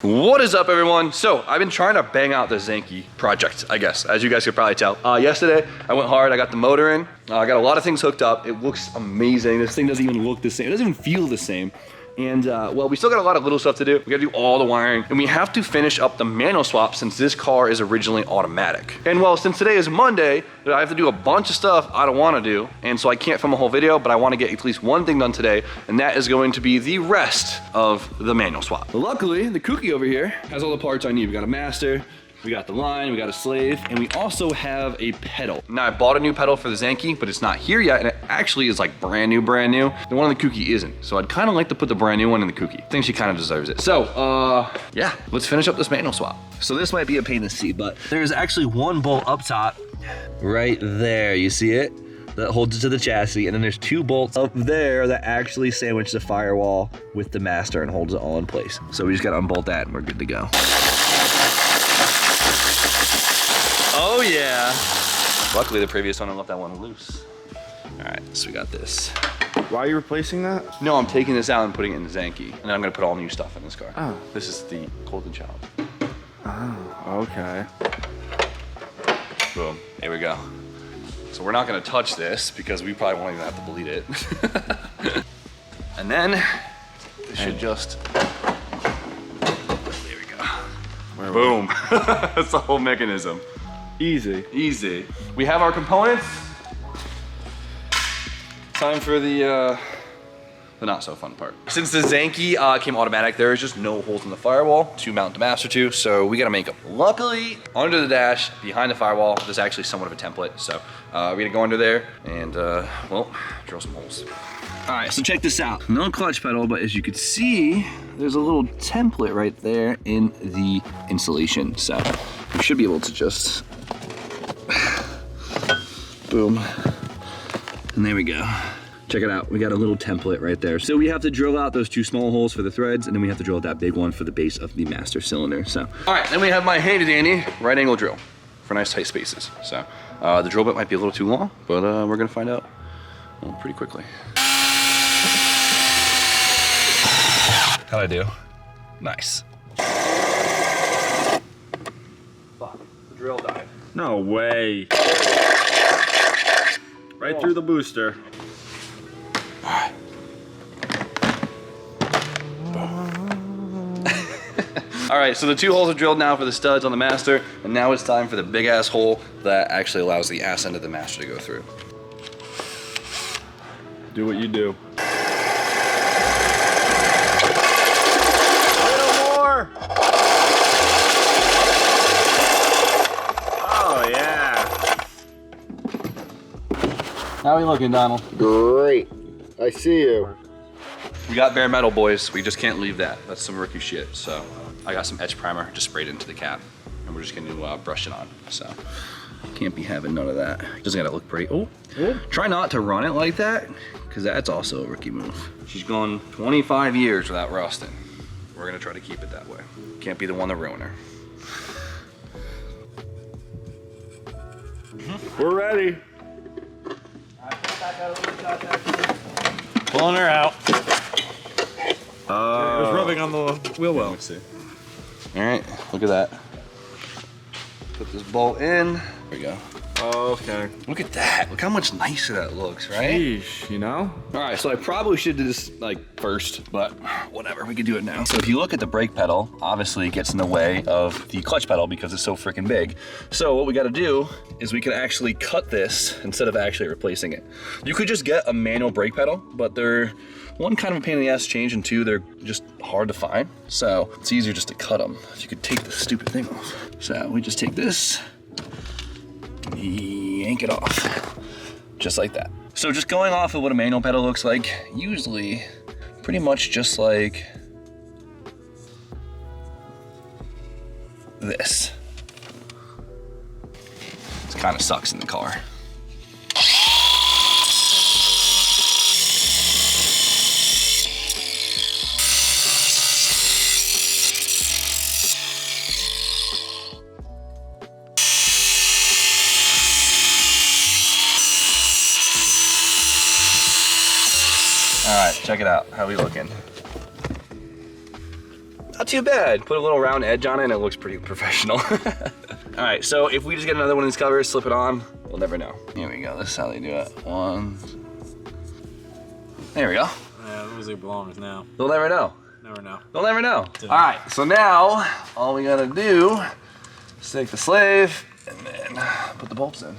What is up, everyone? So I've been trying to bang out the Zanky project, I guess, as you guys could probably tell. Yesterday I went hard. I got the motor in. I got a lot of things hooked up. It looks amazing. This thing doesn't even look the same. It doesn't even feel the same. And well, we still got a lot of little stuff to do. We gotta do all the wiring, and we have to finish up the manual swap since this car is originally automatic. And well, since today is Monday, I have to do a bunch of stuff I don't wanna do, and so I can't film a whole video, but I wanna get at least one thing done today, and that is going to be the rest of the manual swap. But luckily, the Kooky over here has all the parts I need. We got a master, we got the line, we got a slave, and we also have a pedal. Now, I bought a new pedal for the Zanky, but it's not here yet, and it actually is like brand new. The one in the Kooky isn't. So I'd kind of like to put the brand new one in the Kooky. I think she kind of deserves it. So, yeah, let's finish up this manual swap. So this might be a pain to see, but there's actually one bolt up top, right there, you see it? That holds it to the chassis, and then there's two bolts up there that actually sandwich the firewall with the master and holds it all in place. So we just gotta unbolt that and we're good to go. Oh yeah. Luckily the previous one, I left that one loose. All right, so we got this. Why are you replacing that? No, I'm taking this out and putting it in the Zanky, and then I'm gonna put all new stuff in this car. Oh. This is the Golden Child. Oh, okay. Boom, here we go. So we're not gonna touch this because we probably won't even have to bleed it. And then it should just, there we go. Boom, that's the whole mechanism. Easy. Easy. We have our components. Time for the not so fun part. Since the Zanky came automatic, there is just no holes in the firewall to mount the master to, so we gotta make them. Luckily, under the dash, behind the firewall, there's actually somewhat of a template, so we're gonna go under there and, well, drill some holes. All right, so check this out. No clutch pedal, but as you can see, there's a little template right there in the insulation, so we should be able to just, boom, and there we go. Check it out, we got a little template right there. So we have to drill out those two small holes for the threads, and then we have to drill out that big one for the base of the master cylinder, so. All right, then we have my handy dandy right angle drill for nice tight spaces. So the drill bit might be a little too long, but we're gonna find out pretty quickly. How'd I do? Nice. Fuck, the drill died. No way. Right through the booster. All right, so the two holes are drilled now for the studs on the master, and now it's time for the big ass hole that actually allows the ass end of the master to go through. Do what you do. Oh yeah. How are we looking, Donald? Great. I see you. We got bare metal, boys. We just can't leave that. That's some rookie shit. So I got some etch primer, just sprayed into the cap, and we're just gonna brush it on. So can't be having none of that. Doesn't gotta look pretty. Oh, try not to run it like that, because that's also a rookie move. She's gone 25 years without rusting. We're gonna try to keep it that way. Can't be the one to ruin her. We're ready. Pulling her out. It was rubbing on the wheel well. Let's see. All right, look at that. Put this bolt in. There we go. Okay. Look at that. Look how much nicer that looks, right? Sheesh, you know? All right, so I probably should do this like first, but whatever, we can do it now. So if you look at the brake pedal, obviously it gets in the way of the clutch pedal because it's so freaking big. So what we gotta do is we can actually cut this instead of actually replacing it. You could just get a manual brake pedal, but they're one, kind of a pain in the ass to change, and two, they're just hard to find. So it's easier just to cut them. So you could take this stupid thing off. So we just take this, yank it off, just like that. So just going off of what a manual pedal looks like, usually pretty much just like this. It kind of sucks in the car. All right, check it out. How we looking? Not not too bad. Put a little round edge on it and it looks pretty professional. All right, so if we just get another one of these covers, slip it on, we'll never know. Here we go, this is how they do it. One. There we go. Yeah, those are belongs now. They'll never know. Never know. They'll never know. All right, so now all we gotta do is take the slave and then put the bolts in. And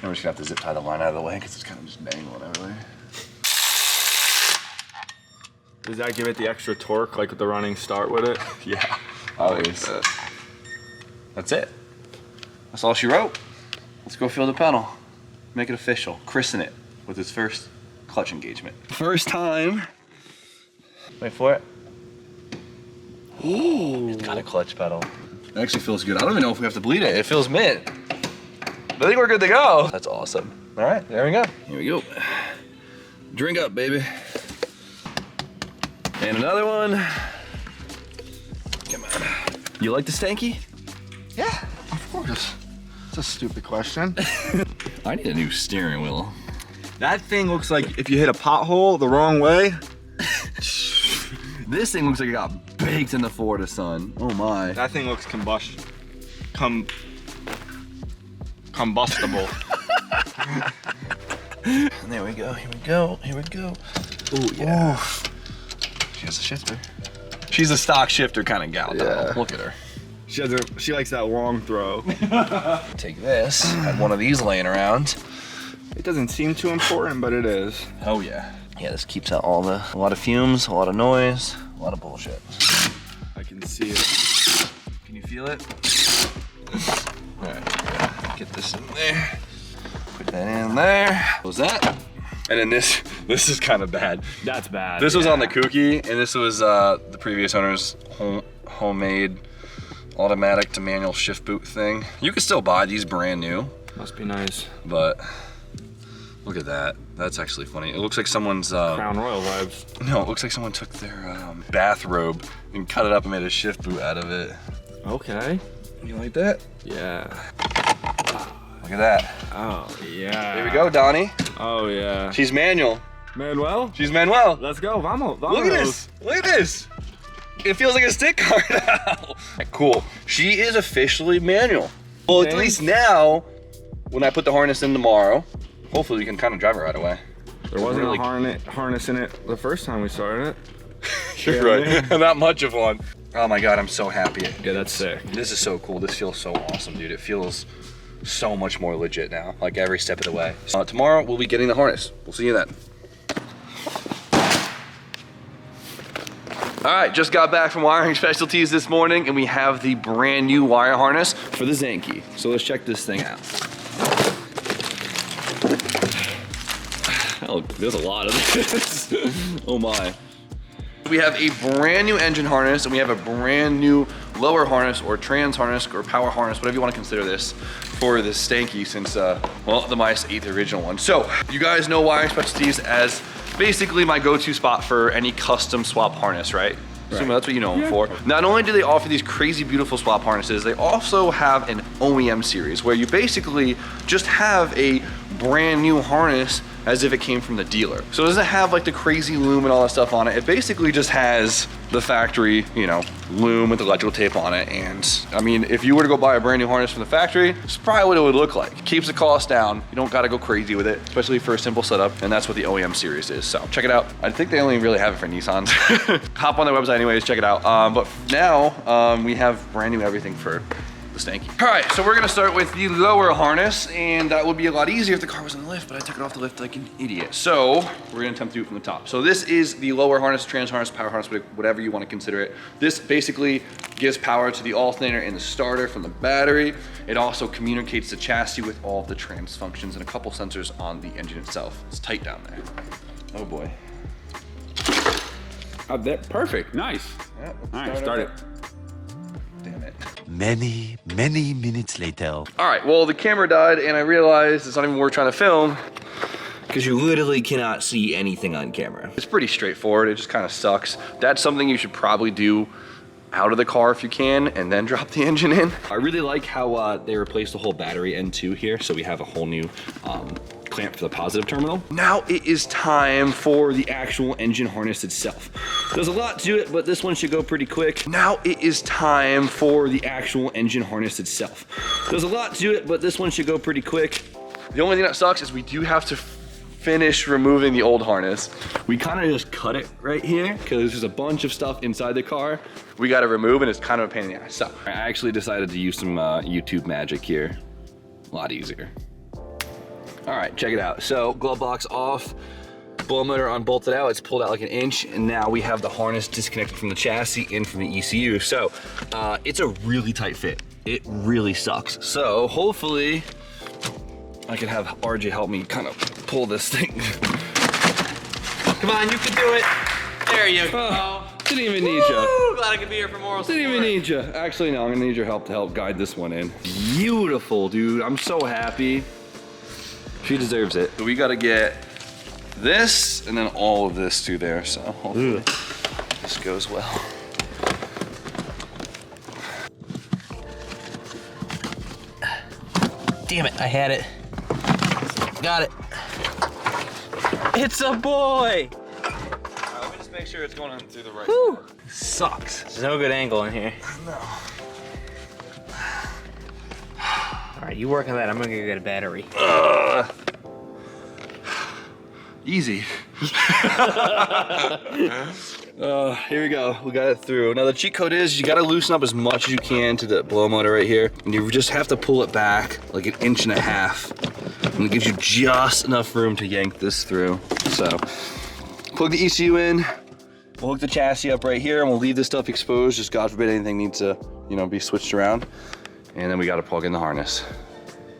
we're just gonna have to zip tie the line out of the way because it's kind of just dangling everywhere. Does that give it the extra torque like with the running start with it? Yeah, always. That's it. That's all she wrote. Let's go feel the pedal. Make it official. Christen it with his first clutch engagement. First time. Wait for it. Ooh, it's got a clutch pedal. It actually feels good. I don't even know if we have to bleed it. It feels mint. I think we're good to go. That's awesome. All right, there we go. Here we go. Drink up, baby. And another one. Come on. You like the stanky? Yeah, of course. It's a stupid question. I need a new steering wheel. That thing looks like if you hit a pothole the wrong way. This thing looks like it got baked in the Florida sun. Oh my. That thing looks combustible. There we go, here we go, here we go. Oh yeah. Oof. She has a shifter. She's a stock shifter kind of gal, though. Yeah. Look at her. She likes that long throw. Take this, have one of these laying around. It doesn't seem too important, but it is. Oh yeah. Yeah, this keeps out a lot of fumes, a lot of noise, a lot of bullshit. I can see it. Can you feel it? All right, get this in there. Put that in there. What was that? And then this is kind of bad. That's bad. This was on the Kooky, and this was the previous owner's homemade automatic to manual shift boot thing. You can still buy these brand new. Must be nice. But look at that. That's actually funny. It looks like someone's Crown Royal vibes. No, it looks like someone took their bathrobe and cut it up and made a shift boot out of it. Okay. You like that? Yeah. Look at that. Oh yeah. There we go, Donnie. Oh yeah. She's manual. Manuel. She's Manuel. Let's go. Vamos. Look at this. Look at this. It feels like a stick car now. Cool. She is officially manual. Well, at least now, when I put the harness in tomorrow, hopefully we can kind of drive her right away. There wasn't Really- a harness in it the first time we started it. You're right. Not much of one. Oh my God, I'm so happy. Yeah, that's sick. This is so cool. This feels so awesome, dude. It feels so much more legit now, like every step of the way. Tomorrow, we'll be getting the harness. We'll see you then. All right, just got back from Wiring Specialties this morning, and we have the brand new wire harness for the Zenki. So let's check this thing out. Oh, there's a lot of this. Oh my. We have a brand new engine harness, and we have a brand new lower harness or trans harness or power harness, whatever you want to consider this, for this Stanky since, well, the Mice ate the original one. So you guys know Wiring Specialties as basically my go-to spot for any custom swap harness, right? Assume that's what you know them for. Not only do they offer these crazy beautiful swap harnesses, they also have an OEM series where you basically just have a brand new harness as if it came from the dealer. So it doesn't have like the crazy loom and all that stuff on it. It basically just has the factory, you know, loom with electrical tape on it. And I mean, if you were to go buy a brand new harness from the factory, it's probably what it would look like. It keeps the cost down. You don't gotta go crazy with it, especially for a simple setup. And that's what the OEM series is. So check it out. I think they only really have it for Nissans. Hop on their website anyways, check it out. But now we have brand new everything for the Stanky. All right, so we're gonna start with the lower harness, and that would be a lot easier if the car was in the lift, but I took it off the lift like an idiot. So we're gonna attempt to do it from the top. So this is the lower harness, trans harness, power harness, whatever you wanna consider it. This basically gives power to the alternator and the starter from the battery. It also communicates the chassis with all of the trans functions and a couple sensors on the engine itself. It's tight down there. Oh boy. Perfect. Nice. Yeah, All right, start it. Damn it. Many minutes later. All right, well, the camera died and I realized it's not even worth trying to film because you literally cannot see anything on camera. It's pretty straightforward, it just kind of sucks. That's something you should probably do out of the car if you can and then drop the engine in. I really like how they replaced the whole battery end too here, so we have a whole new clamp for the positive terminal. Now it is time for the actual engine harness itself. There's a lot to it, but this one should go pretty quick. Now it is time for the actual engine harness itself. There's a lot to it, but this one should go pretty quick. The only thing that sucks is we do have to finish removing the old harness. We kind of just cut it right here because there's a bunch of stuff inside the car we got to remove, and it's kind of a pain in the ass. So I actually decided to use some YouTube magic here. A lot easier. All right, check it out. So glove box off, blow motor unbolted out. It's pulled out like an inch, and now we have the harness disconnected from the chassis and from the ECU. So it's a really tight fit. It really sucks. So hopefully I can have RJ help me kind of pull this thing. Come on, you can do it. There you go. Didn't even need you. Glad I could be here for moral support. Didn't even need you. Actually, no, I'm gonna need your help to help guide this one in. Beautiful, dude. I'm so happy. She deserves it. But we gotta get this and then all of this through there, so hopefully this goes well. Damn it, I had it. Got it. It's a boy. Let me just make sure it's going through the right. Whew. Sucks. There's no good angle in here. No. All right, you work on that. I'm gonna go get a battery. Easy. Here we go. We got it through. Now the cheat code is you gotta loosen up as much as you can to the blow motor right here. And you just have to pull it back like 1.5 inches. And it gives you just enough room to yank this through. So plug the ECU in. We'll hook the chassis up right here and we'll leave this stuff exposed. Just God forbid anything needs to, be switched around. And then we gotta plug in the harness.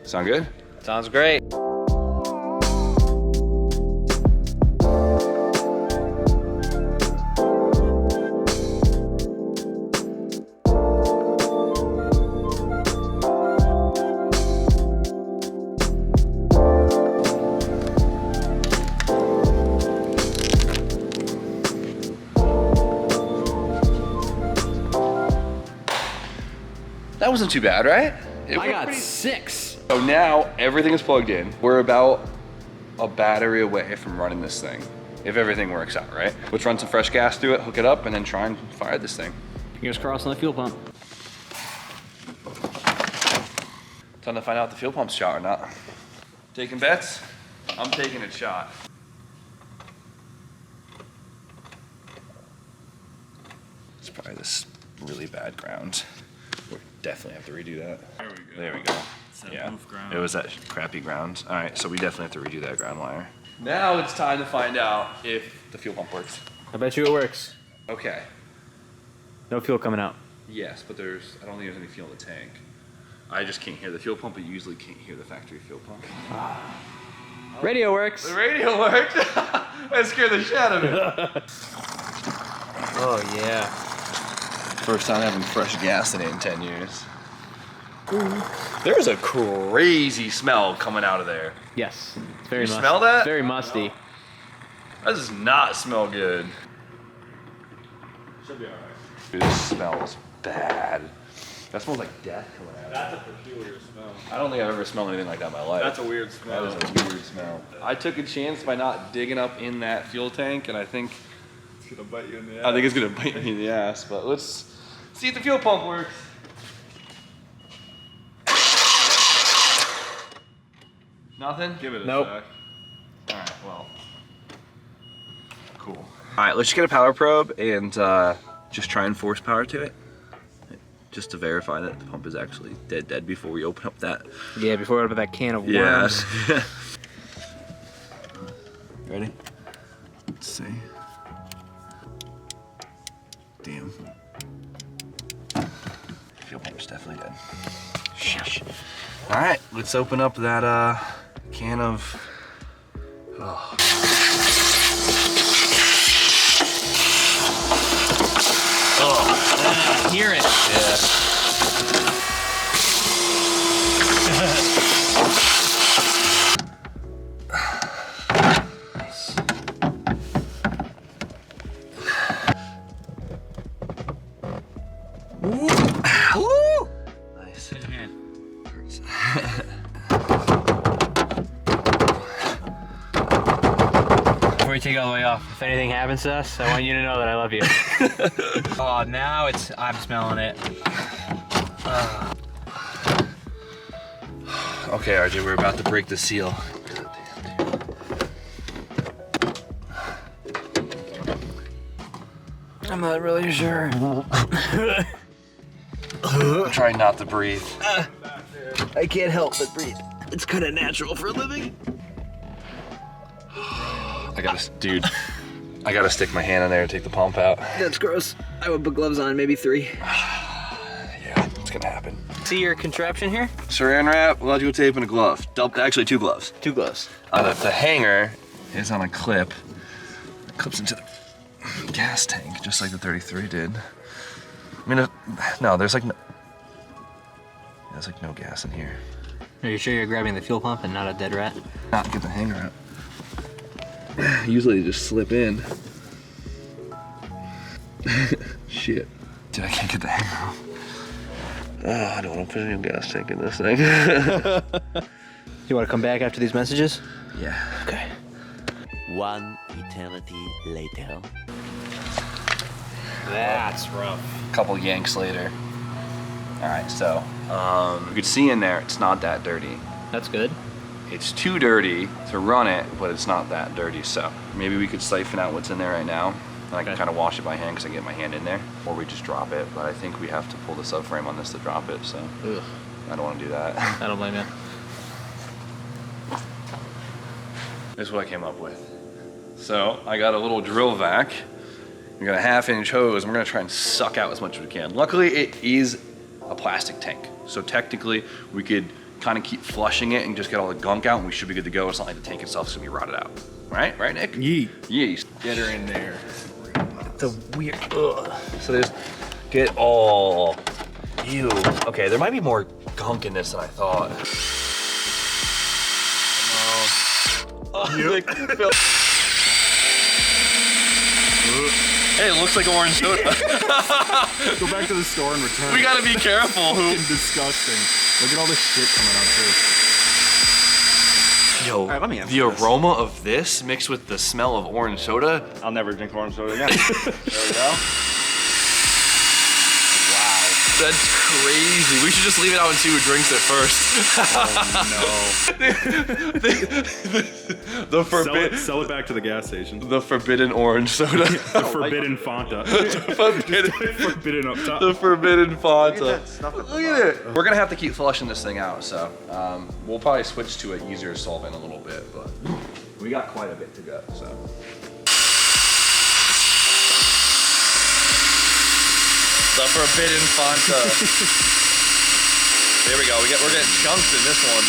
Sound good? Sounds great. That wasn't too bad, right? I got 6. So now everything is plugged in. We're about a battery away from running this thing, if everything works out, right? Let's run some fresh gas through it, hook it up, and then try and fire this thing. Fingers crossed on the fuel pump. Time to find out if the fuel pump's shot or not. Taking bets? I'm taking a shot. It's probably this really bad ground. We definitely have to redo that. There we go. Yeah, it was that crappy ground. All right, so we definitely have to redo that ground wire. Now it's time to find out if the fuel pump works. I bet you it works. Okay. No fuel coming out. Yes, but I don't think there's any fuel in the tank. I just can't hear the fuel pump, but you usually can't hear the factory fuel pump. Radio works. The radio worked. That scared the shit out of me. Oh yeah. First time having fresh gas in it in 10 years. There's a crazy smell coming out of there. Yes. It's very musty. Smell that? It's very musty. That does not smell good. Should be alright. Dude, this smells bad. That smells like death coming out of it. That's a peculiar smell. I don't think I've ever smelled anything like that in my life. That's a weird smell. That is a weird smell. I took a chance by not digging up in that fuel tank, and I think It's gonna bite you in the ass. I think it's gonna bite me in the ass. But let's see if the fuel pump works. Nothing? Give it a Nope. sec. All right, well, cool. All right, let's just get a power probe and just try and force power to it. Just to verify that the pump is actually dead before we open up that. Yeah, before we open that can of worms. Yeah. Ready? Let's see. Damn. Fuel pump's definitely dead. Sheesh. All right, let's open up that can of. Oh. I hear it. Yeah. Woo! Nice. take it all the way off. If anything happens to us, I want you to know that I love you. Oh, now I'm smelling it. Okay, RJ, we're about to break the seal. I'm not really sure. I'm trying not to breathe. I can't help but breathe. It's kind of natural for a living. I gotta stick my hand in there and take the pump out. That's gross. I would put gloves on, maybe 3. Yeah, it's gonna happen. See your contraption here? Saran wrap, electrical tape, and a glove. Actually, 2 gloves. 2 gloves. The hanger is on a clip. It clips into the gas tank, just like the 33 did. I mean, no, there's like no gas in here. Are you sure you're grabbing the fuel pump and not a dead rat? Not get the hanger out. Usually they just slip in. Shit. Dude, I can't get the hanger off. Oh, I don't want to put a new gas tank in this thing. You want to come back after these messages? Yeah. Okay. One eternity later. That's rough. A couple yanks later. All right, so you can see in there, it's not that dirty. That's good. It's too dirty to run it, but it's not that dirty. So maybe we could siphon out what's in there right now. And I can kind of wash it by hand because I get my hand in there. Or we just drop it, but I think we have to pull the subframe on this to drop it, so Ugh. I don't want to do that. I don't blame you. This is what I came up with. So I got a little drill vac. We got a 1/2-inch hose, and we're gonna try and suck out as much as we can. Luckily, it is a plastic tank. So technically, we could kind of keep flushing it and just get all the gunk out, and we should be good to go. It's not like the tank itself is gonna be rotted out. Right, Nick? Yeet. Yeast. Get her in there. It's a weird, So there's, get all, ew. Okay, there might be more gunk in this than I thought. Hey, it looks like orange soda. Go back to the store and return. We gotta be careful. Fucking disgusting. Look at all this shit coming out too. Yo, right, let me answer the this. aroma of this mixed with the smell of orange soda. I'll never drink orange soda again. There we go. That's crazy. We should just leave it out and see who drinks it first. The Sell it back to the gas station. The forbidden orange soda. The forbidden Fanta. Forbidden up top. The forbidden Fanta. Look at it. We're gonna have to keep flushing this thing out, so we'll probably switch to an easier solvent in a little bit, but we got quite a bit to go, so. The forbidden Fanta. There we go. We're getting chunks in this one.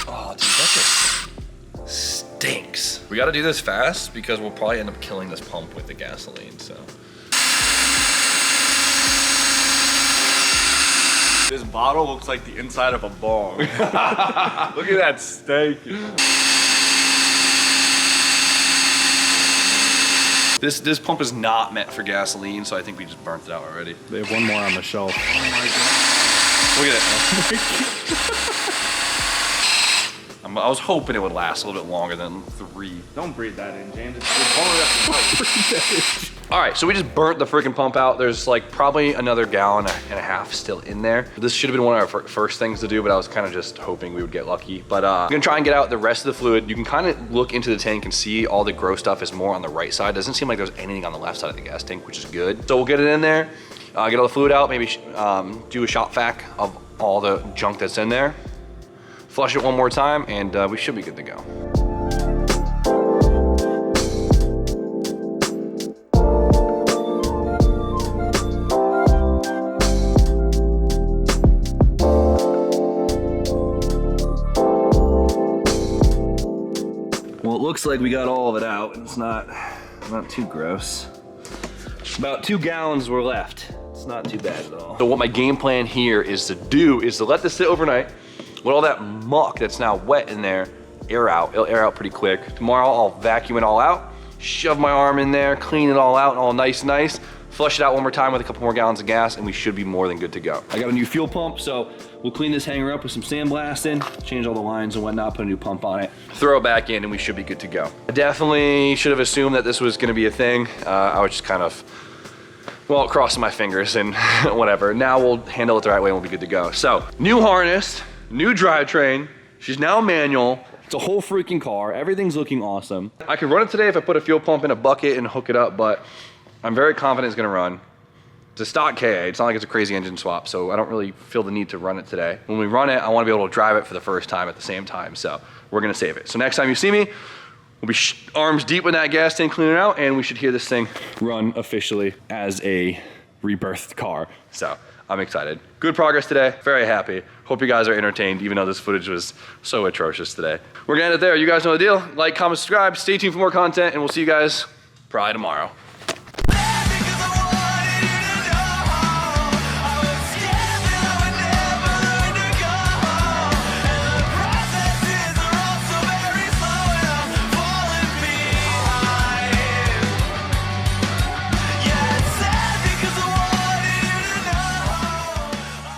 Oh, dude, that just stinks. We got to do this fast because we'll probably end up killing this pump with the gasoline. So. This bottle looks like the inside of a bong. Look at that steak. This pump is not meant for gasoline, so I think we just burnt it out already. They have one more on the shelf. Look at it. I was hoping it would last a little bit longer than 3. Don't breathe that in, James. It's All right, so we just burnt the freaking pump out. There's like probably another 1.5 gallons still in there. This should have been one of our first things to do, but I was kind of just hoping we would get lucky. But I'm gonna try and get out the rest of the fluid. You can kind of look into the tank and see all the gross stuff is more on the right side. Doesn't seem like there's anything on the left side of the gas tank, which is good. So we'll get it in there, get all the fluid out, maybe do a shop vac of all the junk that's in there. Flush it one more time, and we should be good to go. Well, it looks like we got all of it out, and it's not too gross. About 2 gallons were left. It's not too bad at all. So what my game plan here is to do is to let this sit overnight. Let all that muck that's now wet in there air out. It'll air out pretty quick. Tomorrow I'll vacuum it all out, shove my arm in there, clean it all out, all nice, flush it out one more time with a couple more gallons of gas, and we should be more than good to go. I got a new fuel pump, so we'll clean this hanger up with some sandblasting, change all the lines and whatnot, put a new pump on it, throw it back in, and we should be good to go. I definitely should have assumed that this was gonna be a thing. I was just kind of, well, crossing my fingers and whatever. Now we'll handle it the right way and we'll be good to go. So, new harness, new drivetrain. She's now manual. It's a whole freaking car. Everything's looking awesome. I could run it today if I put a fuel pump in a bucket and hook it up, but I'm very confident it's gonna run. It's a stock KA. It's not like it's a crazy engine swap, so I don't really feel the need to run it today. When we run it, I wanna be able to drive it for the first time at the same time, so we're gonna save it. So next time you see me, we'll be arms deep in that gas tank cleaning it out, and we should hear this thing run officially as a rebirthed car. So I'm excited. Good progress today, very happy. Hope you guys are entertained, even though this footage was so atrocious today. We're gonna end it there. You guys know the deal. Like, comment, subscribe, stay tuned for more content, and we'll see you guys probably tomorrow.